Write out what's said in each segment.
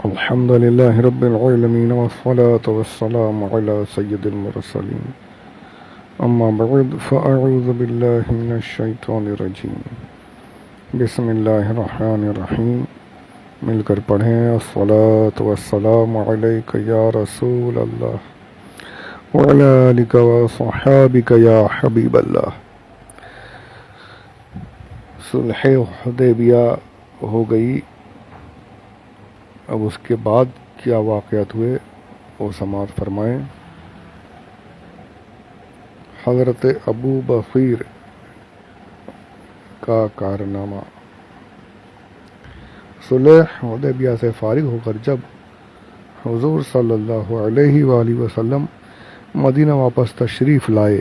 الحمد لله رب العالمين والصلاة والسلام على سيد المرسلين أما بعد فأعوذ بالله من الشيطان الرجيم بسم الله الرحمن الرحیم. مل کر پڑھیں الصلاة والسلام علیک یا رسول اللہ وعلی آلک وصحابک یا حبیب اللہ. صلح حدیبیہ ہو گئی. اب اس کے بعد کیا واقعات ہوئے وہ سماعت فرمائیں. حضرت ابو بصیر کا کارنامہ. صلح حدیبیہ سے فارغ ہو کر جب حضور صلی اللہ علیہ وآلہ وسلم مدینہ واپس تشریف لائے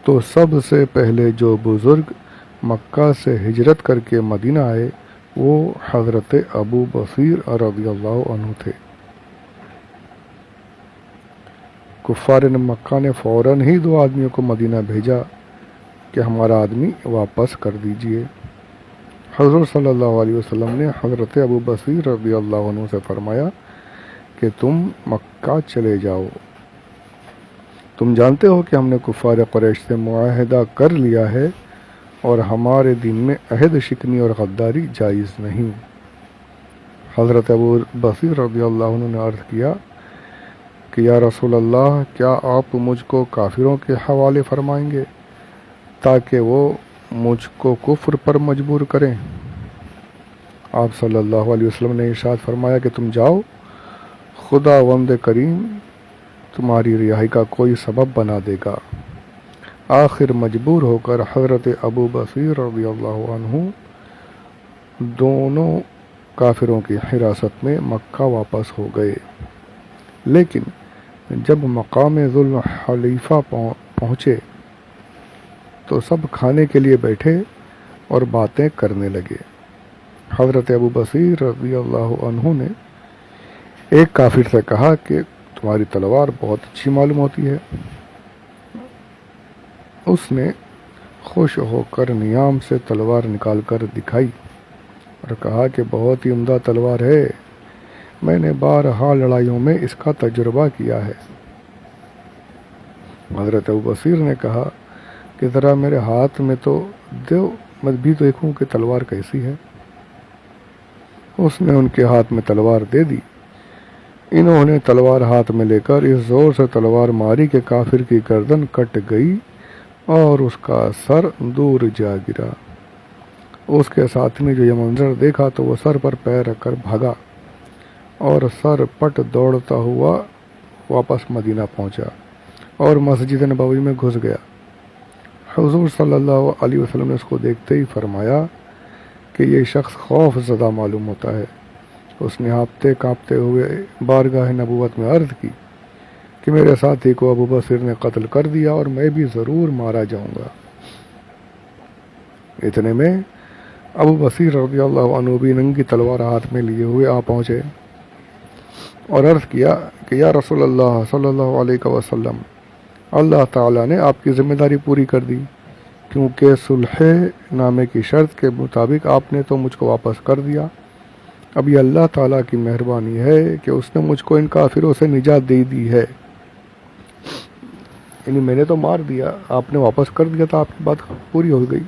تو سب سے پہلے جو بزرگ مکہ سے ہجرت کر کے مدینہ آئے وہ حضرت ابو بصیر رضی اللہ عنہ تھے. کفار مکہ نے فوراً ہی 2 آدمیوں کو مدینہ بھیجا کہ ہمارا آدمی واپس کر دیجئے. حضور صلی اللہ علیہ وسلم نے حضرت ابو بصیر رضی اللہ عنہ سے فرمایا کہ تم مکہ چلے جاؤ. تم جانتے ہو کہ ہم نے کفار قریش سے معاہدہ کر لیا ہے اور ہمارے دین میں عہد شکنی اور غداری جائز نہیں. حضرت ابو بصیر رضی اللہ عنہ نے عرض کیا کہ یا رسول اللہ، کیا آپ مجھ کو کافروں کے حوالے فرمائیں گے تاکہ وہ مجھ کو کفر پر مجبور کریں؟ آپ صلی اللہ علیہ وسلم نے ارشاد فرمایا کہ تم جاؤ، خداوند کریم تمہاری رہائی کا کوئی سبب بنا دے گا. آخر مجبور ہو کر حضرت ابو بصیر رضی اللہ عنہ دونوں کافروں کی حراست میں مکہ واپس ہو گئے. لیکن جب مقام ذوالحلیفہ پہنچے تو سب کھانے کے لیے بیٹھے اور باتیں کرنے لگے. حضرت ابو بصیر رضی اللہ عنہ نے ایک کافر سے کہا کہ تمہاری تلوار بہت اچھی معلوم ہوتی ہے. اس نے خوش ہو کر نیام سے تلوار نکال کر دکھائی اور کہا کہ بہت ہی عمدہ تلوار ہے، میں نے بارہا لڑائیوں میں اس کا تجربہ کیا ہے. حضرت ابو بصیر نے کہا کہ ذرا میرے ہاتھ میں تو دو، میں بھی تو دیکھوں کہ تلوار کیسی ہے. اس نے ان کے ہاتھ میں تلوار دے دی. انہوں نے تلوار ہاتھ میں لے کر اس زور سے تلوار ماری کہ کافر کی گردن کٹ گئی اور اس کا سر دور جا گرا. اس کے ساتھ نے جو یہ منظر دیکھا تو وہ سر پر پیر رکھ کر بھاگا اور سر پٹ دوڑتا ہوا واپس مدینہ پہنچا اور مسجد نبوی میں گھس گیا. حضور صلی اللہ علیہ وسلم نے اس کو دیکھتے ہی فرمایا کہ یہ شخص خوف زدہ معلوم ہوتا ہے. اس نے ہانپتے کانپتے ہوئے بارگاہ نبوت میں عرض کی کہ میرے ساتھی کو ابو بصیر نے قتل کر دیا اور میں بھی ضرور مارا جاؤں گا. اتنے میں ابو بصیر رضی اللہ عنہ بھی ننگی تلوار ہاتھ میں لیے ہوئے آ پہنچے اور عرض کیا کہ یا رسول اللہ صلی اللہ علیہ وسلم، اللہ تعالیٰ نے آپ کی ذمہ داری پوری کر دی، کیونکہ صلح نامے کی شرط کے مطابق آپ نے تو مجھ کو واپس کر دیا. اب یہ اللہ تعالیٰ کی مہربانی ہے کہ اس نے مجھ کو ان کافروں سے نجات دے دی ہے. یعنی میں نے تو مار دیا، آپ نے واپس کر دیا تھا، آپ کی بات پوری ہو گئی.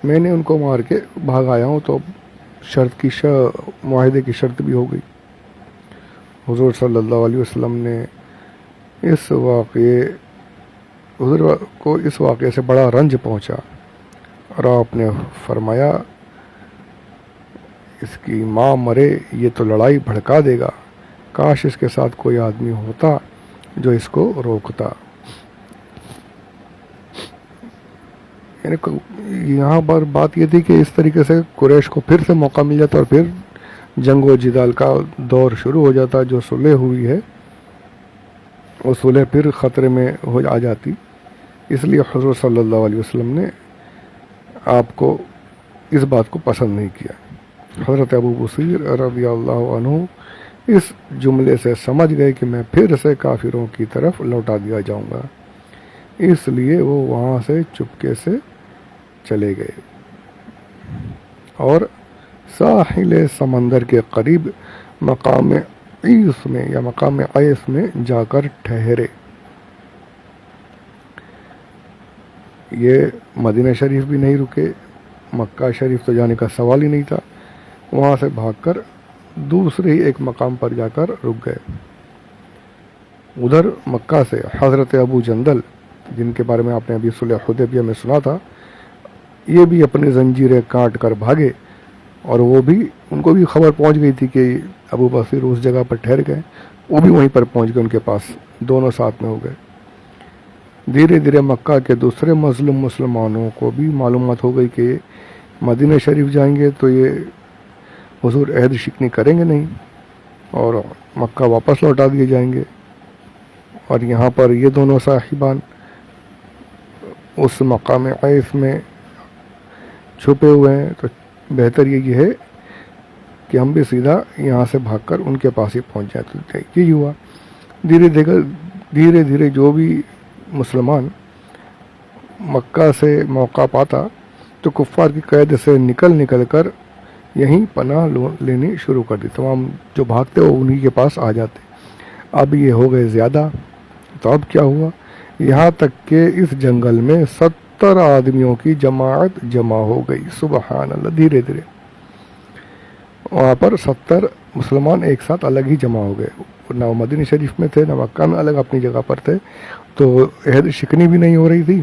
میں نے ان کو مار کے بھاگ آیا ہوں تو شرط کی معاہدے کی شرط بھی ہو گئی. حضور صلی اللہ علیہ وسلم نے حضور کو اس واقعے سے بڑا رنج پہنچا اور آپ نے فرمایا اس کی ماں مرے، یہ تو لڑائی بھڑکا دے گا، کاش اس کے ساتھ کوئی آدمی ہوتا جو اس کو روکتا. یعنی یہاں پر بات یہ تھی کہ اس طریقے سے قریش کو پھر سے موقع مل جاتا اور پھر جنگ و جدال کا دور شروع ہو جاتا. جو صلح ہوئی ہے وہ صلح پھر خطرے میں آ جاتی. اس لیے حضور صلی اللہ علیہ وسلم نے آپ کو اس بات کو پسند نہیں کیا. حضرت ابو بصیر رضی اللہ عنہ اس جملے سے سمجھ گئے کہ میں پھر سے کافروں کی طرف لوٹا دیا جاؤں گا، اس لیے وہ وہاں سے چپکے سے چلے گئے اور ساحل سمندر کے قریب مقام عیس میں یا مقام عیس میں جا کر ٹھہرے۔ یہ مدینہ شریف بھی نہیں رکے، مکہ شریف تو جانے کا سوال ہی نہیں تھا، وہاں سے بھاگ کر دوسرے ہی ایک مقام پر جا کر رک گئے۔ ادھر مکہ سے حضرت ابو جندل، جن کے بارے میں آپ نے ابھی صلح حدیبیہ میں سنا تھا، یہ بھی اپنی زنجیریں کاٹ کر بھاگے، اور وہ بھی، ان کو بھی خبر پہنچ گئی تھی کہ ابو بصیر اس جگہ پر ٹھہر گئے، وہ بھی وہیں پر پہنچ گئے ان کے پاس، دونوں ساتھ میں ہو گئے۔ دھیرے دھیرے مکہ کے دوسرے مظلوم مسلمانوں کو بھی معلومات ہو گئی کہ مدینہ شریف جائیں گے تو یہ حضور عہد شکنی کریں گے نہیں، اور مکہ واپس لوٹا دیے جائیں گے، اور یہاں پر یہ دونوں صاحبان اس مقام عیس میں چھپے ہوئے ہیں، تو بہتر یہی ہے کہ ہم بھی سیدھا یہاں سے بھاگ کر ان کے پاس ہی پہنچ جائیں۔ تو یہی ہوا۔ دھیرے دھیرے جو بھی مسلمان مکہ سے موقع پاتا تو کفار کی قید سے نکل کر یہیں پناہ لینی شروع کر دی، تمام جو بھاگتے وہ انہی کے پاس آ جاتے۔ اب یہ ہو گئے زیادہ، تو اب کیا ہوا، یہاں تک کہ اس جنگل میں 70 آدمیوں کی جماعت جمع ہو گئی۔ سبحان اللہ، دھیرے دھیرے وہاں پر 70 مسلمان ایک ساتھ الگ ہی جمع ہو گئے، نہ وہ مدینہ شریف میں تھے نہ مکہ میں، الگ اپنی جگہ پر تھے، تو عہد شکنی بھی نہیں ہو رہی تھی،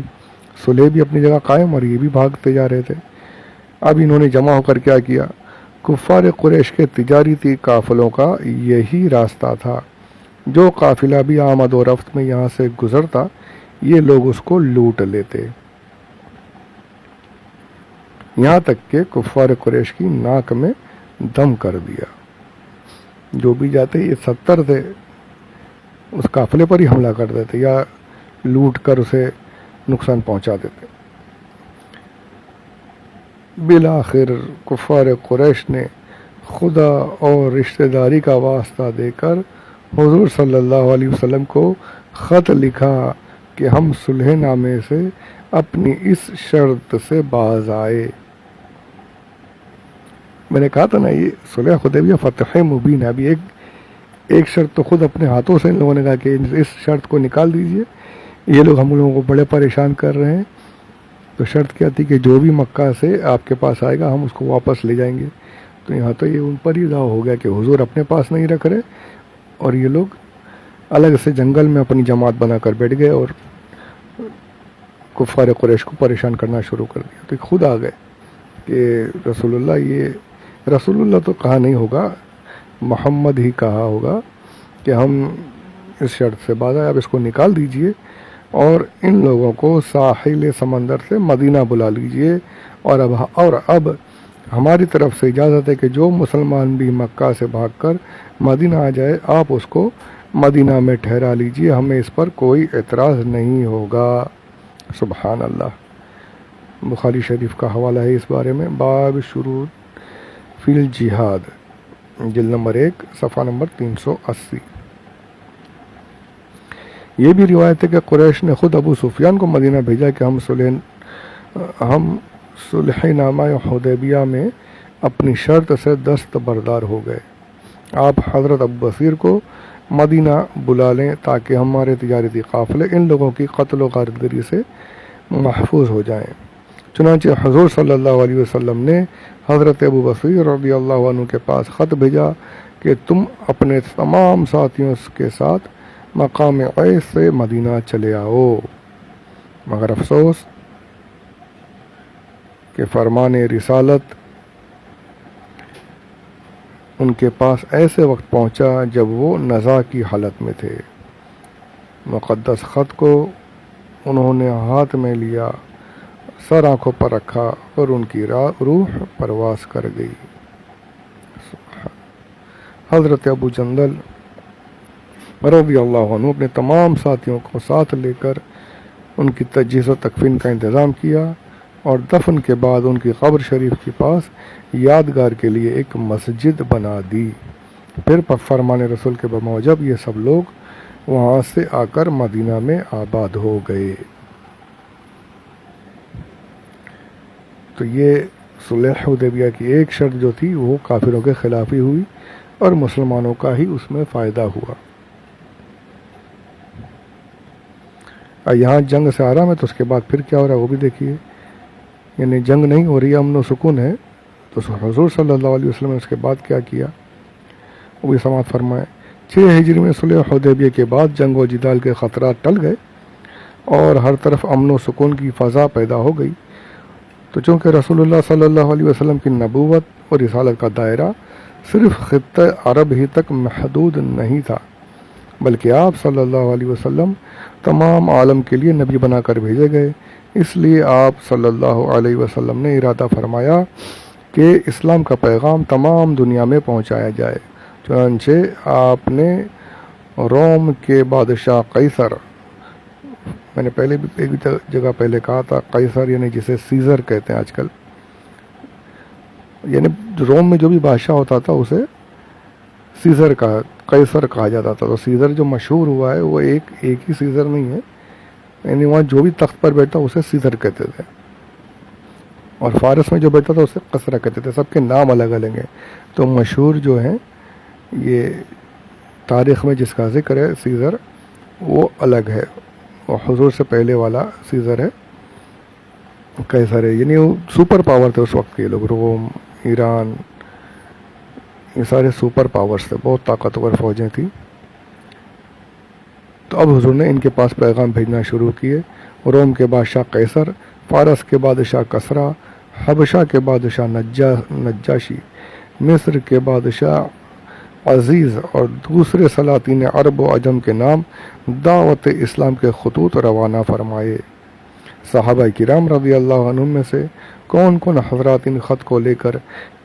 صلح بھی اپنی جگہ قائم، اور یہ بھی بھاگتے جا رہے تھے۔ اب انہوں نے جمع ہو کر کیا کیا، کفار قریش کے تجارتی قافلوں کا یہی راستہ تھا، جو قافلہ بھی آمد و رفت میں یہاں سے گزرتا یہ لوگ اس کو لوٹ لیتے، یہاں تک کہ کفار قریش کی ناک میں دم کر دیا۔ جو بھی جاتے، یہ 70 تھے، اس قافلے پر ہی حملہ کر دیتے یا لوٹ کر اسے نقصان پہنچا دیتے۔ بالآخر کفار قریش نے خدا اور رشتہ داری کا واسطہ دے کر حضور صلی اللہ علیہ وسلم کو خط لکھا کہ ہم صلح نامے سے اپنی اس شرط سے باز آئے۔ میں نے کہا تھا نا، یہ صلح حدیبیہ فتح مبین ہے۔ ابھی ایک شرط تو خود اپنے ہاتھوں سے ان لوگوں نے کہا کہ اس شرط کو نکال دیجئے، یہ لوگ ہم لوگوں کو بڑے پریشان کر رہے ہیں۔ تو شرط کیا تھی کہ جو بھی مکہ سے آپ کے پاس آئے گا ہم اس کو واپس لے جائیں گے۔ تو یہاں تو یہ ان پر ہی دعویٰ ہو گیا کہ حضور اپنے پاس نہیں رکھ رہے، اور یہ لوگ الگ سے جنگل میں اپنی جماعت بنا کر بیٹھ گئے اور کفار قریش کو پریشان کرنا شروع کر دیا۔ تو خود آ گئے کہ رسول اللہ تو کہا نہیں ہوگا، محمد ہی کہا ہوگا کہ ہم اس شرط سے باز آئے، اب اس کو نکال دیجئے اور ان لوگوں کو ساحل سمندر سے مدینہ بلا لیجئے، اور اب ہماری طرف سے اجازت ہے کہ جو مسلمان بھی مکہ سے بھاگ کر مدینہ آ جائے آپ اس کو مدینہ میں ٹھہرا لیجئے، ہمیں اس پر کوئی اعتراض نہیں ہوگا۔ سبحان اللہ۔ بخاری شریف کا حوالہ ہے اس بارے میں، باب شروط فی الجہاد، جلد نمبر 1 صفحہ نمبر 380۔ یہ بھی روایت ہے کہ قریش نے خود ابو سفیان کو مدینہ بھیجا کہ ہم صلح نامہ حدیبیہ میں اپنی شرط سے دستبردار ہو گئے، آپ حضرت ابو بصیر کو مدینہ بلا لیں تاکہ ہمارے تجارتی قافلے ان لوگوں کی قتل و غارتگری سے محفوظ ہو جائیں۔ چنانچہ حضور صلی اللہ علیہ وسلم نے حضرت ابو بصیر رضی اللہ عنہ کے پاس خط بھیجا کہ تم اپنے تمام ساتھیوں کے ساتھ مقام عیس سے مدینہ چلے آؤ، مگر افسوس کہ فرمان رسالت ان کے پاس ایسے وقت پہنچا جب وہ نزاع کی حالت میں تھے۔ مقدس خط کو انہوں نے ہاتھ میں لیا، سر آنکھوں پر رکھا اور ان کی روح پرواز کر گئی۔ حضرت ابو جندل رضی اللہ عنہ اپنے تمام ساتھیوں کو ساتھ لے کر ان کی تجہیز و تکفین کا انتظام کیا، اور دفن کے بعد ان کی قبر شریف کے پاس یادگار کے لیے ایک مسجد بنا دی۔ پھر فرمان رسول کے بموجب یہ سب لوگ وہاں سے آ کر مدینہ میں آباد ہو گئے۔ تو یہ صلح حدیبیہ کی ایک شرط جو تھی وہ کافروں کے خلاف ہی ہوئی، اور مسلمانوں کا ہی اس میں فائدہ ہوا۔ یہاں جنگ سے آرام ہے، تو اس کے بعد پھر کیا ہو رہا ہے وہ بھی دیکھیے۔ یعنی جنگ نہیں ہو رہی ہے، امن و سکون ہے، تو حضور صلی اللہ علیہ وسلم نے اس کے بعد کیا کیا وہ بھی سماعت فرمائے۔ 6 ہجری میں صلح حدیبیہ کے بعد جنگ و جدال کے خطرات ٹل گئے اور ہر طرف امن و سکون کی فضا پیدا ہو گئی۔ تو چونکہ رسول اللہ صلی اللہ علیہ وسلم کی نبوت اور رسالت کا دائرہ صرف خطہ عرب ہی تک محدود نہیں تھا، بلکہ آپ صلی اللہ علیہ وسلم تمام عالم کے لیے نبی بنا کر بھیجے گئے۔ اس لیے آپ صلی اللہ علیہ وسلم نے ارادہ فرمایا کہ اسلام کا پیغام تمام دنیا میں پہنچایا جائے۔ چنانچہ آپ نے روم کے بادشاہ قیصر، میں نے پہلے بھی ایک جگہ پہلے کہا تھا قیصر یعنی جسے سیزر کہتے ہیں آج کل، یعنی روم میں جو بھی بادشاہ ہوتا تھا اسے سیزر کا قیصر کہا جاتا تھا۔ تو سیزر جو مشہور ہوا ہے وہ ایک ہی سیزر نہیں ہے، یعنی وہاں جو بھی تخت پر بیٹھا اسے سیزر کہتے تھے، اور فارس میں جو بیٹھا تھا اسے قیصر کہتے تھے۔ سب کے نام الگ الگ ہیں، تو مشہور جو ہیں یہ تاریخ میں جس کا ذکر ہے سیزر وہ الگ ہے، وہ حضور سے پہلے والا سیزر ہے، قیصر ہے، یعنی وہ سپر پاور تھے اس وقت کے لوگ۔ روم، ایران، یہ سارے سپر پاورز تھے، بہت طاقتور فوجیں تھیں۔ تو اب حضور نے ان کے پاس پیغام بھیجنا شروع کیے۔ روم کے بادشاہ قیصر، فارس کے بادشاہ کسرا، حبشہ کے بادشاہ نجاشی، مصر کے بادشاہ عزیز اور دوسرے سلاطین عرب و عجم کے نام دعوت اسلام کے خطوط روانہ فرمائے۔ صحابہ کرام رضی اللہ عنہم میں سے کون کون حضرات ان خط کو لے کر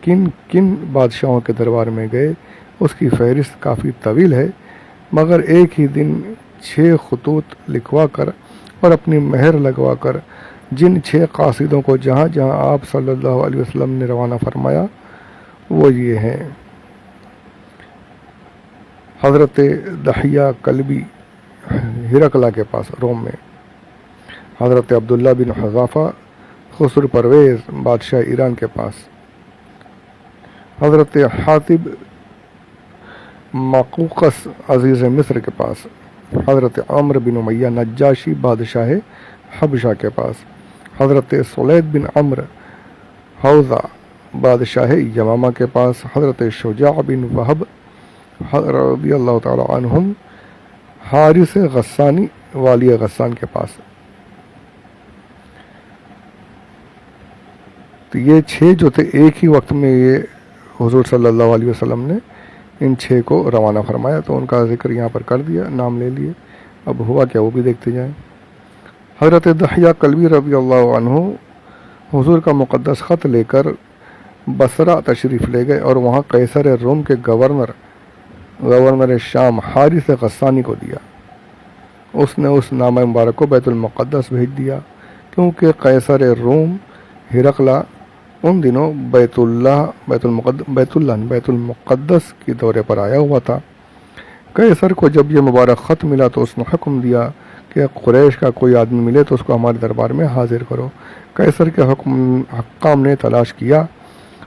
کن کن بادشاہوں کے دربار میں گئے، اس کی فہرست کافی طویل ہے، مگر ایک ہی دن 6 خطوط لکھوا کر اور اپنی مہر لگوا کر جن 6 قاصدوں کو جہاں جہاں آپ صلی اللہ علیہ وسلم نے روانہ فرمایا وہ یہ ہیں: حضرت دحیہ کلبی ہرقلہ کے پاس روم میں، حضرت عبداللہ بن حذافہ خسر پرویز بادشاہ ایران کے پاس، حضرت حاتب مقوقس عزیز مصر کے پاس، حضرت عمرو بن امیہ نجاشی بادشاہ حبشہ کے پاس، حضرت سلید بن عمرو حوزہ بادشاہ یمامہ کے پاس، حضرت شجاع بن وہب رضی اللہ تعالی عنہم حارث غسانی والی غسان کے پاس۔ تو یہ 6 جو تھے ایک ہی وقت میں یہ حضور صلی اللہ علیہ وسلم نے ان 6 کو روانہ فرمایا، تو ان کا ذکر یہاں پر کر دیا، نام لے لیے۔ اب ہوا کیا وہ بھی دیکھتے جائیں۔ حضرت دحیہ کلبی رضی اللہ عنہ حضور کا مقدس خط لے کر بصرہ تشریف لے گئے اور وہاں قیصر روم کے گورنر شام حارث غسانی کو دیا۔ اس نے اس نامہ مبارک کو بیت المقدس بھیج دیا، کیونکہ قیصر روم ہرقلہ ان دنوں بیت المقدس کی دورے پر آیا ہوا تھا۔ قیصر کو جب یہ مبارک خط ملا تو اس نے حکم دیا کہ قریش کا کوئی آدمی ملے تو اس کو ہمارے دربار میں حاضر کرو۔ قیصر کے حکام نے تلاش کیا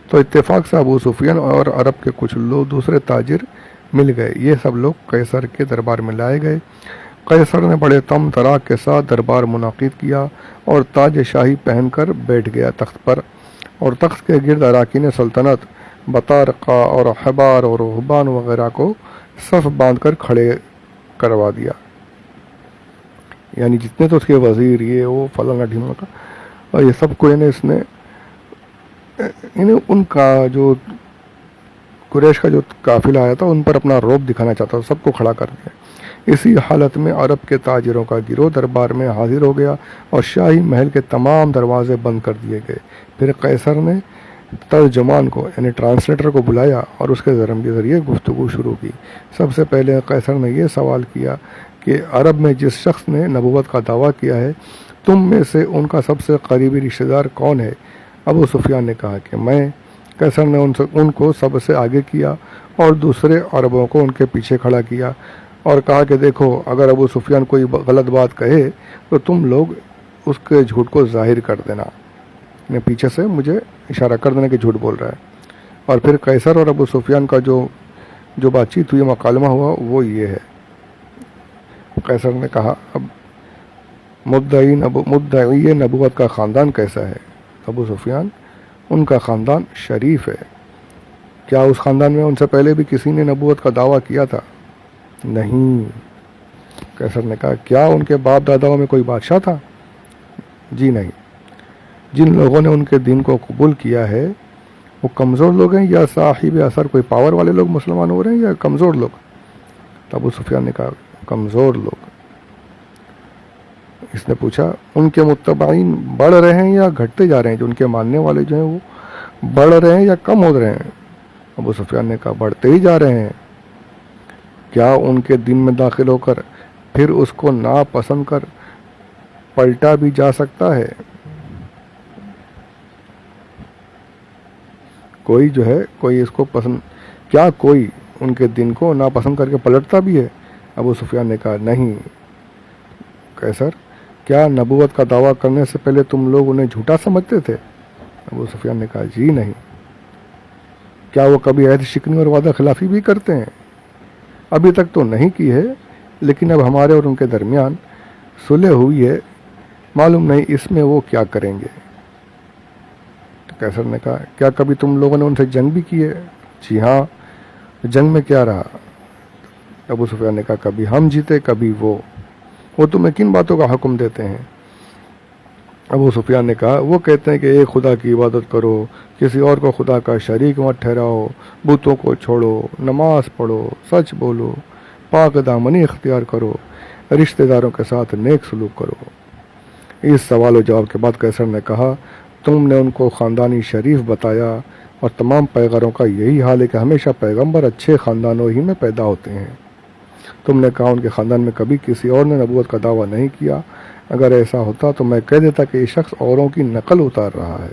تو اتفاق سے ابو سفیان اور عرب کے کچھ لوگ دوسرے تاجر مل گئے۔ یہ سب لوگ قیصر کے دربار میں لائے گئے۔ قیصر نے بڑے تم تراک کے ساتھ دربار منعقد کیا اور تاج شاہی پہن کر بیٹھ گیا تخت پر، اور تخت کے گرد اراکین سلطنت بطارقہ اور احبار اور رہبان وغیرہ کو صف باندھ کر کھڑے کروا دیا، یعنی جتنے تو اس کے وزیر یہ وہ فلانا ڈھیمہ کا، اور یہ سب کو اس نے ان کا جو قریش کا جو قافلہ آیا تھا ان پر اپنا رعب دکھانا چاہتا تھا، سب کو کھڑا کر دیا۔ اسی حالت میں عرب کے تاجروں کا گروہ دربار میں حاضر ہو گیا اور شاہی محل کے تمام دروازے بند کر دیے گئے۔ پھر قیصر نے ترجمان کو یعنی ٹرانسلیٹر کو بلایا اور اس کے ذریعے گفتگو شروع کی۔ سب سے پہلے قیصر نے یہ سوال کیا کہ عرب میں جس شخص نے نبوت کا دعویٰ کیا ہے تم میں سے ان کا سب سے قریبی رشتہ دار کون ہے؟ ابو سفیان نے کہا کہ میں۔ قیصر نے ان کو سب سے آگے کیا اور دوسرے عربوں کو ان کے پیچھے کھڑا کیا اور کہا کہ دیکھو، اگر ابو سفیان کوئی غلط بات کہے تو تم لوگ اس کے جھوٹ کو ظاہر کر دینا، پیچھے سے مجھے اشارہ کر دینا کہ جھوٹ بول رہا ہے۔ اور پھر قیصر اور ابو سفیان کا جو جو بات چیت ہوئی، مکالمہ ہوا، وہ یہ ہے۔ قیصر نے کہا اب مدعی نبوت کا خاندان کیسا ہے؟ ابو سفیان: ان کا خاندان شریف ہے۔ کیا اس خاندان میں ان سے پہلے بھی کسی نے نبوت کا دعویٰ کیا تھا؟ نہیں۔ قیصر نے کہا کیا ان کے باپ داداؤں میں کوئی بادشاہ تھا؟ جی نہیں۔ جن لوگوں نے ان کے دین کو قبول کیا ہے وہ کمزور لوگ ہیں یا صاحب اثر کوئی پاور والے لوگ مسلمان ہو رہے ہیں یا کمزور لوگ؟ تو ابو سفیان نے کہا کمزور لوگ۔ اس نے پوچھا ان کے متبعین بڑھ رہے ہیں یا گھٹتے جا رہے ہیں؟ جو ان کے ماننے والے جو ہیں وہ بڑھ رہے ہیں یا کم ہو رہے ہیں؟ ابو سفیان نے کہا بڑھتے ہی جا رہے ہیں۔ کیا ان کے دین میں داخل ہو کر پھر اس کو ناپسند کر پلٹا بھی جا سکتا ہے؟ کوئی جو ہے کوئی اس کو پسند، کیا کوئی ان کے دین کو ناپسند کر کے پلٹتا بھی ہے؟ ابو سفیان نے کہا نہیں۔ قیصر: کیا نبوت کا دعویٰ کرنے سے پہلے تم لوگ انہیں جھوٹا سمجھتے تھے؟ ابو سفیان نے کہا جی نہیں۔ کیا وہ کبھی عہد شکنی اور وعدہ خلافی بھی کرتے ہیں؟ ابھی تک تو نہیں کی ہے، لیکن اب ہمارے اور ان کے درمیان صلح ہوئی ہے، معلوم نہیں اس میں وہ کیا کریں گے۔ قیصر نے کہا کیا کبھی تم لوگوں نے ان سے جنگ بھی کی ہے؟ جی ہاں۔ جنگ میں کیا رہا؟ ابو سفیان نے کہا کبھی ہم جیتے کبھی وہ تمہیں کن باتوں کا حکم دیتے ہیں؟ ابو سفیان نے کہا وہ کہتے ہیں کہ ایک خدا کی عبادت کرو، کسی اور کو خدا کا شریک مت ٹھہراؤ، بتوں کو چھوڑو، نماز پڑھو، سچ بولو، پاک دامنی اختیار کرو، رشتہ داروں کے ساتھ نیک سلوک کرو۔ اس سوال و جواب کے بعد قیصر نے کہا تم نے ان کو خاندانی شریف بتایا اور تمام پیغمبروں کا یہی حال ہے کہ ہمیشہ پیغمبر اچھے خاندانوں ہی میں پیدا ہوتے ہیں۔ تم نے کہا ان کے خاندان میں کبھی کسی اور نے نبوت کا دعویٰ نہیں کیا۔ اگر ایسا ہوتا تو میں کہہ دیتا کہ یہ شخص اوروں کی نقل اتار رہا ہے۔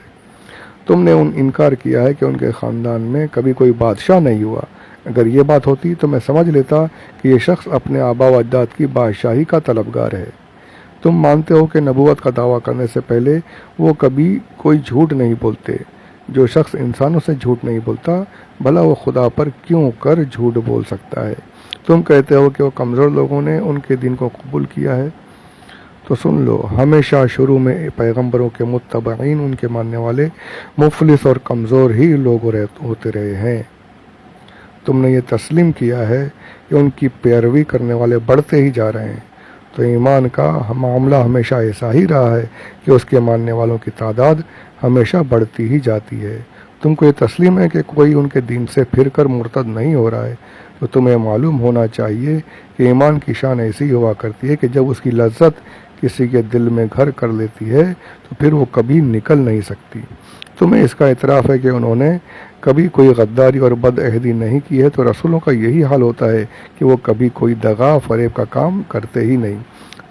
تم نے انکار کیا ہے کہ ان کے خاندان میں کبھی کوئی بادشاہ نہیں ہوا۔ اگر یہ بات ہوتی تو میں سمجھ لیتا کہ یہ شخص اپنے آبا و اجداد کی بادشاہی کا طلبگار ہے۔ تم مانتے ہو کہ نبوت کا دعویٰ کرنے سے پہلے وہ کبھی کوئی جھوٹ نہیں بولتے۔ جو شخص انسانوں سے جھوٹ نہیں بولتا بھلا وہ خدا پر کیوں کر جھوٹ بول سکتا ہے؟ تم کہتے ہو کہ وہ کمزور لوگوں نے ان کے دین کو قبول کیا ہے، تو سن لو ہمیشہ شروع میں پیغمبروں کے متبعین ان کے ماننے والے مفلس اور کمزور ہی لوگ ہوتے رہے ہیں۔ تم نے یہ تسلیم کیا ہے کہ ان کی پیروی کرنے والے بڑھتے ہی جا رہے ہیں، تو ایمان کا معاملہ ہمیشہ ایسا ہی رہا ہے کہ اس کے ماننے والوں کی تعداد ہمیشہ بڑھتی ہی جاتی ہے۔ تم کو یہ تسلیم ہے کہ کوئی ان کے دین سے پھر کر مرتد نہیں ہو رہا ہے، تو تمہیں معلوم ہونا چاہیے کہ ایمان کی شان ایسی ہوا کرتی ہے کہ جب اس کی لذت کسی کے دل میں گھر کر لیتی ہے تو پھر وہ کبھی نکل نہیں سکتی۔ تمہیں اس کا اعتراف ہے کہ انہوں نے کبھی کوئی غداری اور بد عہدی نہیں کی ہے، تو رسولوں کا یہی حال ہوتا ہے کہ وہ کبھی کوئی دغا فریب کا کام کرتے ہی نہیں۔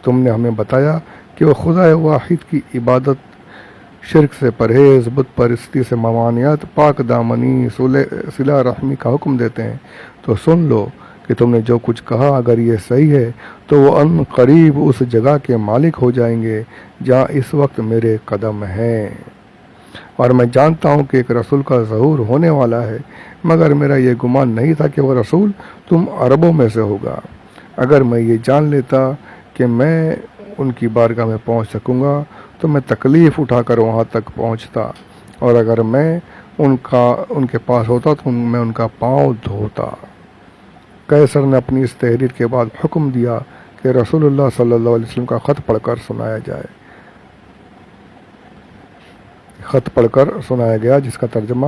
تم نے ہمیں بتایا کہ وہ خدا واحد کی عبادت، شرک سے پرہیز، بت پرستی سے ممانعت، پاک دامنی، صلہ رحمی کا حکم دیتے ہیں، تو سن لو کہ تم نے جو کچھ کہا اگر یہ صحیح ہے تو وہ ان قریب اس جگہ کے مالک ہو جائیں گے جہاں اس وقت میرے قدم ہیں، اور میں جانتا ہوں کہ ایک رسول کا ظہور ہونے والا ہے، مگر میرا یہ گمان نہیں تھا کہ وہ رسول تم عربوں میں سے ہوگا۔ اگر میں یہ جان لیتا کہ میں ان کی بارگاہ میں پہنچ سکوں گا تو میں تکلیف اٹھا کر وہاں تک پہنچتا، اور اگر میں ان کے پاس ہوتا تو میں ان کا پاؤں دھوتا۔ قیصر نے اپنی اس تحریر کے بعد حکم دیا کہ رسول اللہ صلی اللہ علیہ وسلم کا خط پڑھ کر سنایا جائے۔ خط پڑھ کر سنایا گیا، جس کا ترجمہ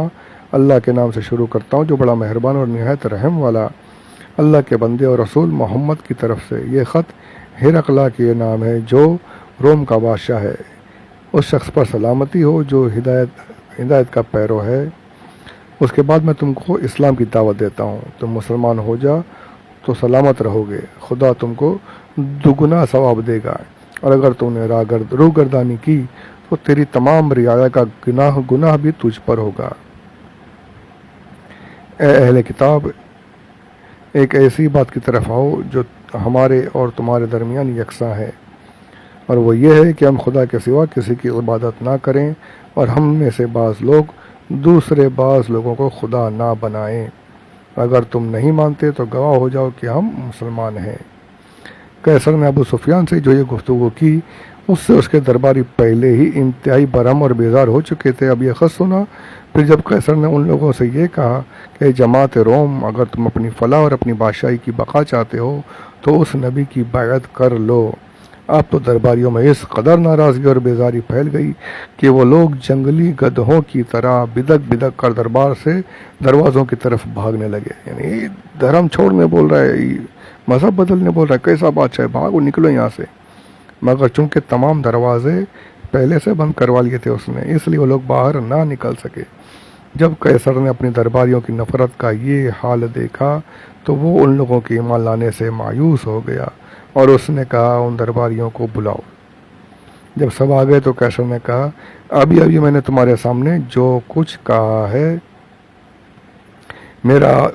اللہ کے نام سے شروع کرتا ہوں جو بڑا مہربان اور نہایت رحم والا۔ اللہ کے بندے اور رسول محمد کی طرف سے یہ خط ہرقل کے نام ہے جو روم کا بادشاہ ہے۔ اس شخص پر سلامتی ہو جو ہدایت کا پیرو ہے۔ اس کے بعد میں تم کو اسلام کی دعوت دیتا ہوں، تم مسلمان ہو جا تو سلامت رہو گے، خدا تم کو دگنا ثواب دے گا، اور اگر تم نے روگردانی کی تو تیری تمام رعایا کا گناہ بھی تجھ پر ہوگا۔ اے اہل کتاب، ایک ایسی بات کی طرف آؤ جو ہمارے اور تمہارے درمیان یکساں ہے، اور وہ یہ ہے کہ ہم خدا کے سوا کسی کی عبادت نہ کریں، اور ہم میں سے بعض لوگ دوسرے بعض لوگوں کو خدا نہ بنائیں، اگر تم نہیں مانتے تو گواہ ہو جاؤ کہ ہم مسلمان ہیں۔ قیصر نے ابو سفیان سے جو یہ گفتگو کی اس سے اس کے درباری پہلے ہی انتہائی برہم اور بیزار ہو چکے تھے۔ اب یہ خط سنا۔ پھر جب قیصر نے ان لوگوں سے یہ کہا کہ جماعت روم، اگر تم اپنی فلاح اور اپنی بادشاہی کی بقا چاہتے ہو تو اس نبی کی بیعت کر لو۔ اب تو درباریوں میں اس قدر ناراضگی اور بیزاری پھیل گئی کہ وہ لوگ جنگلی گدھوں کی طرح بدک بدک کر دربار سے دروازوں کی طرف بھاگنے لگے۔ یعنی دھرم چھوڑنے بول رہا ہے، مذہب بدلنے بول رہا ہے، کیسا بادشاہ ہے، بھاگو نکلو یہاں سے۔ مگر چونکہ تمام دروازے پہلے سے بند کروا لیے تھے اس نے، اس لیے وہ لوگ باہر نہ نکل سکے۔ جب قیصر نے اپنی درباریوں کی نفرت کا یہ حال دیکھا تو وہ ان لوگوں کے ایمان لانے سے مایوس ہو گیا اور اس نے کہا ان درباریوں کو بلاؤ۔ جب سب آ گئے تو قیصر نے کہا ابھی میں نے تمہارے سامنے جو کچھ کہا ہے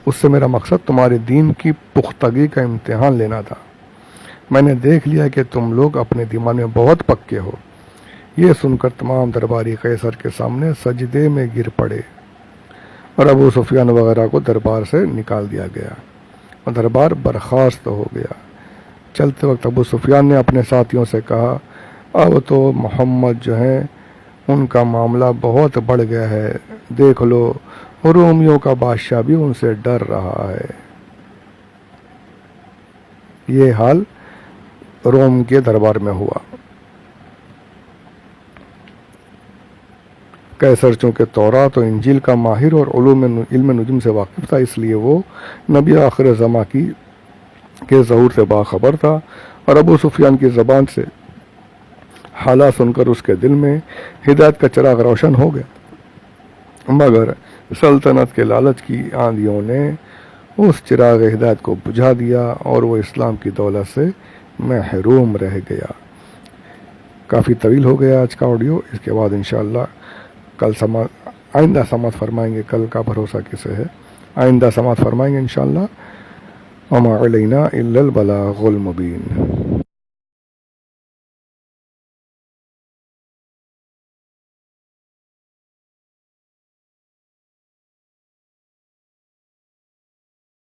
اس سے میرا مقصد تمہارے دین کی پختگی کا امتحان لینا تھا۔ میں نے دیکھ لیا کہ تم لوگ اپنے دیوان میں بہت پکے ہو۔ یہ سن کر تمام درباری قیصر کے سامنے سجدے میں گر پڑے اور ابو سفیان وغیرہ کو دربار سے نکال دیا گیا اور دربار برخاست ہو گیا۔ چلتے وقت ابو سفیان نے اپنے ساتھیوں سے کہا اب تو محمد جو ہیں ان کا معاملہ بہت بڑھ گیا ہے، دیکھ لو رومیوں کا بادشاہ بھی ان سے ڈر رہا ہے۔ یہ حال روم کے دربار میں ہوا۔ قیصر چونکہ تورات و انجیل کا ماہر اور علم نجوم سے واقف تھا، اس لیے وہ نبی آخر زماں کے ظہور سے باخبر تھا اور ابو سفیان کی زبان سے حالات سن کر اس کے دل میں ہدایت کا چراغ روشن ہو گیا، مگر سلطنت کے لالچ کی آندھیوں نے اس چراغ ہدایت کو بجھا دیا اور وہ اسلام کی دولت سے محروم رہ گیا۔ کافی طویل ہو گیا آج کا آڈیو، اس کے بعد انشاءاللہ آئندہ سماعت فرمائیں گے۔ کل کا بھروسہ کسے ہے، آئندہ سماعت فرمائیں گے انشاءاللہ۔ وما علینا الا البلاغ المبین۔